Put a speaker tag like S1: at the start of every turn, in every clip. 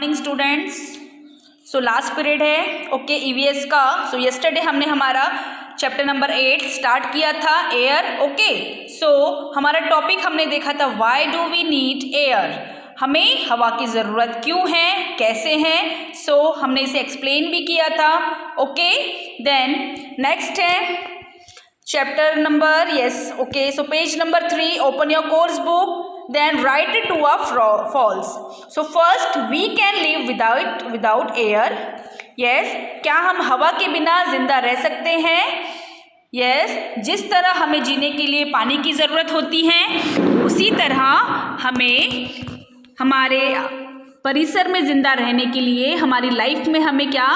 S1: Morning students. So last period है okay EVS का। सो yesterday हमने हमारा चैप्टर नंबर 8 स्टार्ट किया था एयर। ओके सो हमारा टॉपिक हमने देखा था why do we need air, हमें हवा की ज़रूरत क्यों है, कैसे है। सो हमने इसे एक्सप्लेन भी किया था। ओके देन नेक्स्ट है chapter number okay so page number 3, open your course book, then write it true or false. So first, we can live without air. Yes, क्या हम हवा के बिना जिंदा रह सकते हैं? Yes, जिस तरह हमें जीने के लिए पानी की ज़रूरत होती है उसी तरह हमें हमारे परिसर में जिंदा रहने के लिए, हमारी लाइफ में हमें क्या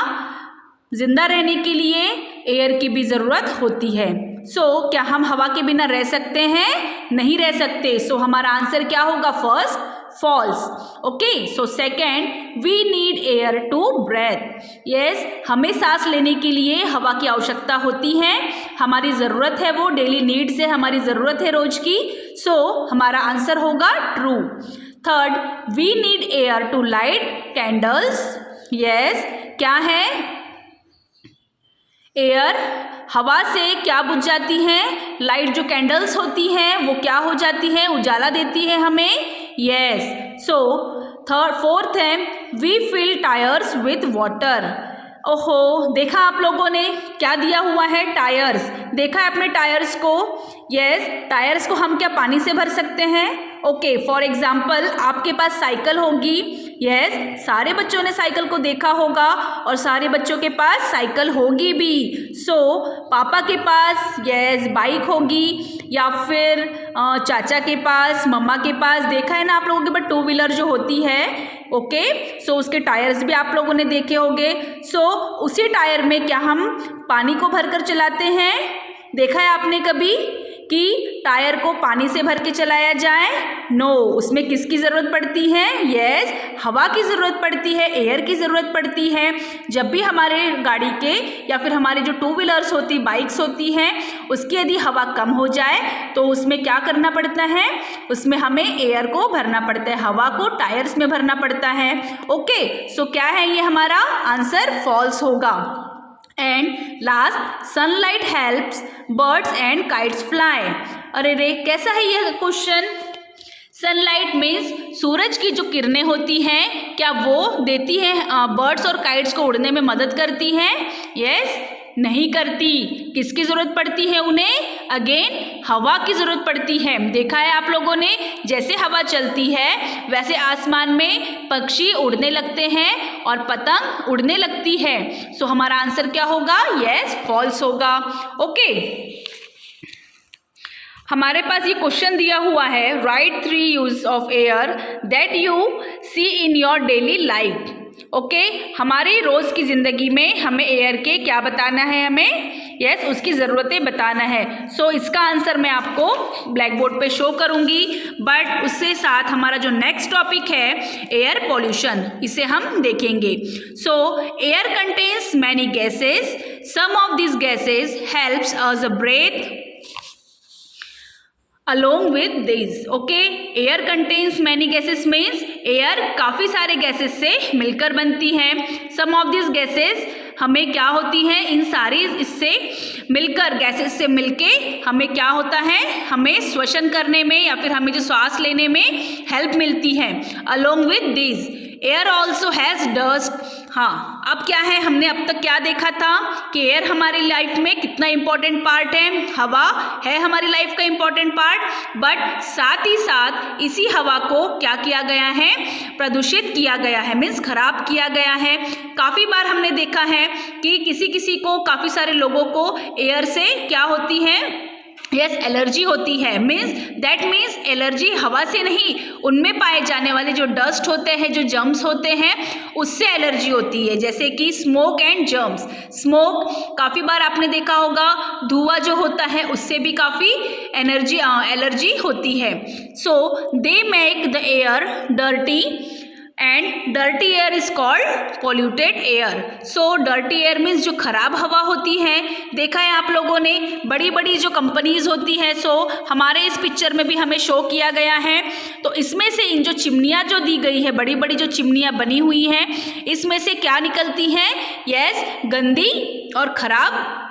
S1: जिंदा रहने के लिए एयर की भी ज़रूरत होती है। सो क्या हम हवा के बिना रह सकते हैं? नहीं रह सकते। सो हमारा आंसर क्या होगा? First false. Okay so second, we need air to breathe. Yes, हमें सांस लेने के लिए हवा की आवश्यकता होती है, हमारी ज़रूरत है, वो डेली नीड्स है, हमारी ज़रूरत है रोज की। सो हमारा आंसर होगा true. Third, we need air to light candles. Yes, क्या है? एयर हवा से क्या बुझ जाती है? लाइट जो कैंडल्स होती हैं वो क्या हो जाती है? उजाला देती है हमें। यस सो फोर्थ है, we fill tyres with water. ओहो, देखा आप लोगों ने क्या दिया हुआ है? टायर्स। देखा है अपने टायर्स को? यस, टायर्स को हम क्या पानी से भर सकते हैं? ओके फॉर एग्जाम्पल आपके पास साइकिल होगी। यस, सारे बच्चों ने साइकिल को देखा होगा और सारे बच्चों के पास साइकिल होगी भी। सो पापा के पास यस बाइक होगी, या फिर चाचा के पास, मम्मा के पास। देखा है ना आप लोगों के पास टू व्हीलर जो होती है। ओके सो उसके टायर्स भी आप लोगों ने देखे होंगे। सो उसी टायर में क्या हम पानी को भरकर चलाते हैं? देखा है आपने कभी कि टायर को पानी से भर के चलाया जाए? नो, उसमें किसकी ज़रूरत पड़ती है? यस, हवा की ज़रूरत पड़ती है, एयर की ज़रूरत पड़ती है। जब भी हमारे गाड़ी के या फिर हमारी जो टू व्हीलर्स होती, बाइक्स होती हैं, उसकी यदि हवा कम हो जाए तो उसमें क्या करना पड़ता है? उसमें हमें एयर को भरना पड़ता है, हवा को टायर्स में भरना पड़ता है। ओके सो क्या है ये? हमारा आंसर फॉल्स होगा। And last, sunlight helps birds and kites fly. अरे रे, कैसा है ये क्वेश्चन? सनलाइट मीन्स सूरज की जो किरणें होती हैं क्या वो देती है बर्ड्स और काइट्स को उड़ने में मदद करती हैं? यस, नहीं करती। किसकी ज़रूरत पड़ती है उन्हें? अगेन हवा की ज़रूरत पड़ती है। देखा है आप लोगों ने, जैसे हवा चलती है वैसे आसमान में पक्षी उड़ने लगते हैं और पतंग उड़ने लगती है। सो हमारा आंसर क्या होगा? यस, फॉल्स होगा। ओके हमारे पास ये क्वेश्चन दिया हुआ है, write 3 use of air that you see in your daily life. Okay हमारी रोज़ की ज़िंदगी में हमें एयर के क्या बताना है? हमें यस उसकी ज़रूरतें बताना है। सो इसका आंसर मैं आपको ब्लैक बोर्ड पे शो करूँगी, बट उससे साथ हमारा जो नेक्स्ट टॉपिक है एयर पॉल्यूशन, इसे हम देखेंगे। So air contains many gases, some of this gases helps us breathe along with these. Okay, air contains many gases means air काफ़ी सारे गैसेस से मिलकर बनती है। some of these gases हमें क्या होती है? इन सारी इससे मिलकर, गैसेस से मिलके हमें क्या होता है? हमें श्वसन करने में या फिर हमें जो सांस लेने में हेल्प मिलती है। along with these air also has dust. हाँ, अब क्या है? हमने अब तक क्या देखा था कि एयर हमारी लाइफ में कितना इम्पोर्टेंट पार्ट है। हवा है हमारी लाइफ का इम्पोर्टेंट पार्ट, बट साथ ही साथ इसी हवा को क्या किया गया है? प्रदूषित किया गया है, मीन्स खराब किया गया है। काफ़ी बार हमने देखा है कि किसी किसी को, काफ़ी सारे लोगों को एयर से क्या होती है? यस, एलर्जी होती है। दैट मीन्स एलर्जी हवा से नहीं, उनमें पाए जाने वाले जो डस्ट होते हैं, जो जर्म्स होते हैं, उससे एलर्जी होती है। जैसे कि स्मोक एंड जर्म्स। स्मोक काफ़ी बार आपने देखा होगा, धुआं जो होता है उससे भी काफ़ी एलर्जी होती है। So they make the air dirty and dirty air is called polluted air. So dirty air means जो खराब हवा होती है। देखा है आप लोगों ने बड़ी बड़ी जो कंपनीज होती है, सो हमारे इस पिक्चर में भी हमें शो किया गया है। तो इसमें से इन जो चिमनियाँ जो दी गई है, बड़ी बड़ी जो चिमनियाँ बनी हुई हैं, इसमें से क्या निकलती हैं? यस, गंदी और खराब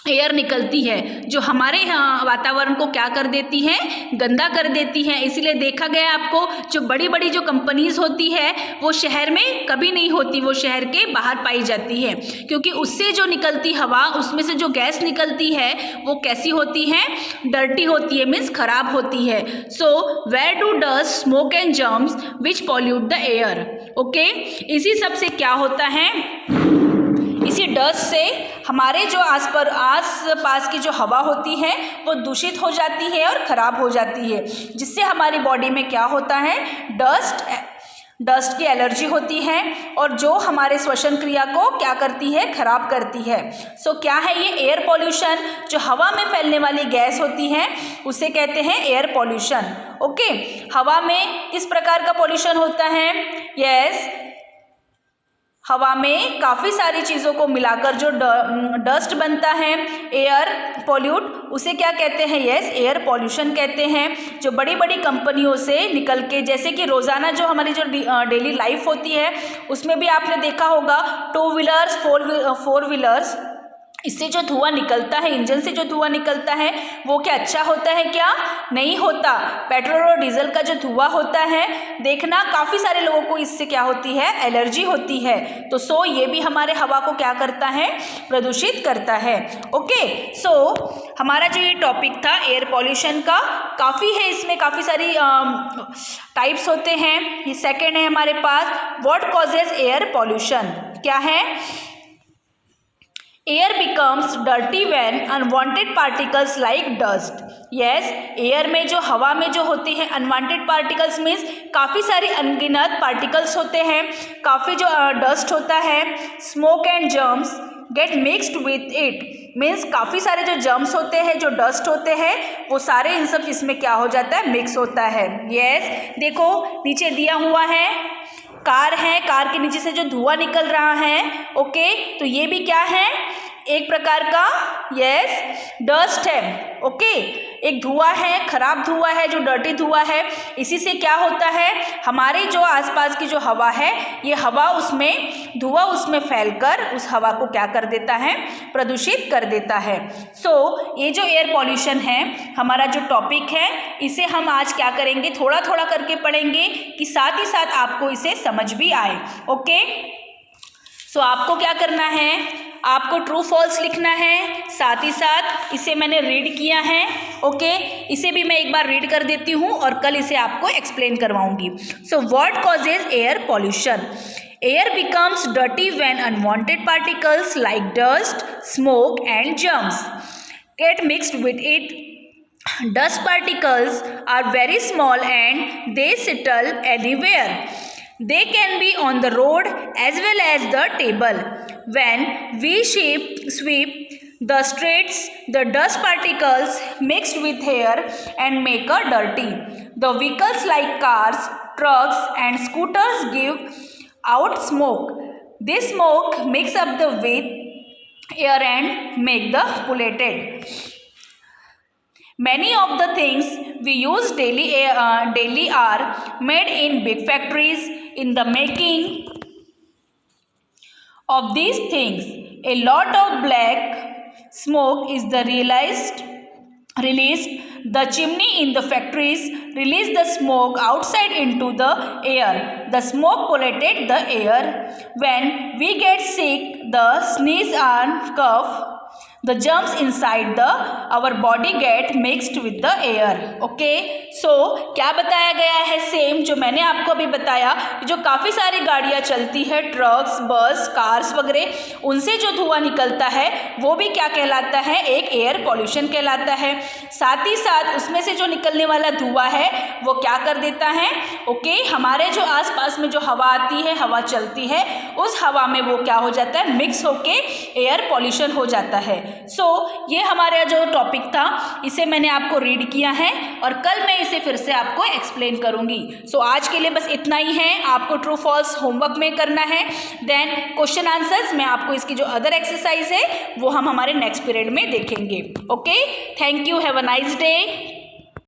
S1: एयर निकलती है, जो हमारे वातावरण को क्या कर देती है? गंदा कर देती है। इसीलिए देखा गया आपको, जो बड़ी बड़ी जो कंपनीज होती है वो शहर में कभी नहीं होती, वो शहर के बाहर पाई जाती है, क्योंकि उससे जो निकलती हवा, उसमें से जो गैस निकलती है वो कैसी होती है? डर्टी होती है, मीन्स खराब होती है। So where do dust, smoke and germs which pollute the air. Okay, इसी सब से क्या होता है? इसी डस्ट से हमारे जो आस पास की जो हवा होती है वो दूषित हो जाती है और ख़राब हो जाती है, जिससे हमारी बॉडी में क्या होता है? डस्ट की एलर्जी होती है, और जो हमारे श्वसन क्रिया को क्या करती है? खराब करती है। सो क्या है ये? Air pollution. जो हवा में फैलने वाली गैस होती है उसे कहते हैं एयर पॉल्यूशन। ओके, हवा में किस प्रकार का पॉल्यूशन होता है? यस, हवा में काफ़ी सारी चीज़ों को मिलाकर जो डस्ट बनता है, एयर पॉल्यूट, उसे क्या कहते हैं? यस, एयर पॉल्यूशन कहते हैं। जो बड़ी बड़ी कंपनियों से निकल के, जैसे कि रोज़ाना जो हमारी जो डेली लाइफ होती है उसमें भी आपने देखा होगा, 2 व्हीलर्स, 4 व्हीलर्स, इससे जो धुआं निकलता है, इंजन से जो धुआं निकलता है वो क्या अच्छा होता है? क्या नहीं होता। पेट्रोल और डीजल का जो धुआं होता है, देखना काफ़ी सारे लोगों को इससे क्या होती है? एलर्जी होती है। तो सो ये भी हमारे हवा को क्या करता है? प्रदूषित करता है। ओके, सो हमारा जो ये टॉपिक था एयर पॉल्यूशन का, काफ़ी है, इसमें काफ़ी सारी टाइप्स होते हैं। ये सेकेंड है हमारे पास, व्हाट कॉजेज एयर पॉल्यूशन। क्या है? Air becomes dirty when unwanted particles like dust. Yes, air में जो हवा में जो होती है अनवांटेड पार्टिकल्स मीन्स काफ़ी सारी अनगिनत पार्टिकल्स होते हैं, काफ़ी जो डस्ट होता है। Smoke and germs get mixed with it means काफ़ी सारे जो जर्म्स होते हैं, जो डस्ट होते हैं, वो सारे इन सब इसमें क्या हो जाता है? मिक्स होता है। यस, देखो नीचे दिया हुआ है, कार है, कार के नीचे से जो धुआं निकल रहा है, ओके, तो ये भी क्या है? एक प्रकार का यस डस्ट है। ओके, एक धुआं है, खराब धुआं है, जो डर्टी धुआं है। इसी से क्या होता है? हमारे जो आसपास की जो हवा है, ये हवा उसमें धुआं उसमें फैलकर उस हवा को क्या कर देता है? प्रदूषित कर देता है। सो ये जो एयर पॉल्यूशन है हमारा जो टॉपिक है, इसे हम आज क्या करेंगे? थोड़ा थोड़ा करके पढ़ेंगे कि साथ ही साथ आपको इसे समझ भी आए। ओके, सो आपको क्या करना है? आपको ट्रू फॉल्स लिखना है, साथ ही साथ इसे मैंने रीड किया है। ओके, इसे भी मैं एक बार रीड कर देती हूँ और कल इसे आपको एक्सप्लेन करवाऊंगी। So what causes air pollution? Air becomes dirty when unwanted particles like dust, smoke and germs get mixed with it. Dust particles are very small and they settle anywhere. They can be on the road as well as the table. When we sweep the streets, the dust particles mixed with air and make a dirty. The vehicles like cars, trucks and scooters give out smoke. This smoke mix up the with air and make the polluted. Many of the things we use daily are made in big factories. In the making of these things, a lot of black smoke is released. The chimney in the factories release the smoke outside into the air. The smoke polluted the air. When we get sick, the sneeze and cough, the germs inside our body get mixed with the air. Okay, so क्या बताया गया है? Same जो मैंने आपको अभी बताया, जो काफ़ी सारी गाड़ियाँ चलती है, ट्रक्स, बस, कार्स वगैरह, उनसे जो धुआं निकलता है वो भी क्या कहलाता है? एक एयर पॉल्यूशन कहलाता है। साथ ही साथ उसमें से जो निकलने वाला धुआं है वो क्या कर देता है? ओके, हमारे जो आसपास में जो हवा आती है, हवा चलती है, उस हवा में वो क्या हो जाता है? मिक्स होके एयर पॉल्यूशन हो जाता है। सो ये हमारा जो टॉपिक था इसे मैंने आपको रीड किया है और कल मैं इसे फिर से आपको एक्सप्लेन करूंगी। सो आज के लिए बस इतना ही है, आपको ट्रू फॉल्स होमवर्क में करना है। देन क्वेश्चन आंसर्स मैं आपको इसकी जो अदर एक्सरसाइज है वो हम हमारे नेक्स्ट पीरियड में देखेंगे। Okay, thank you, have a nice day.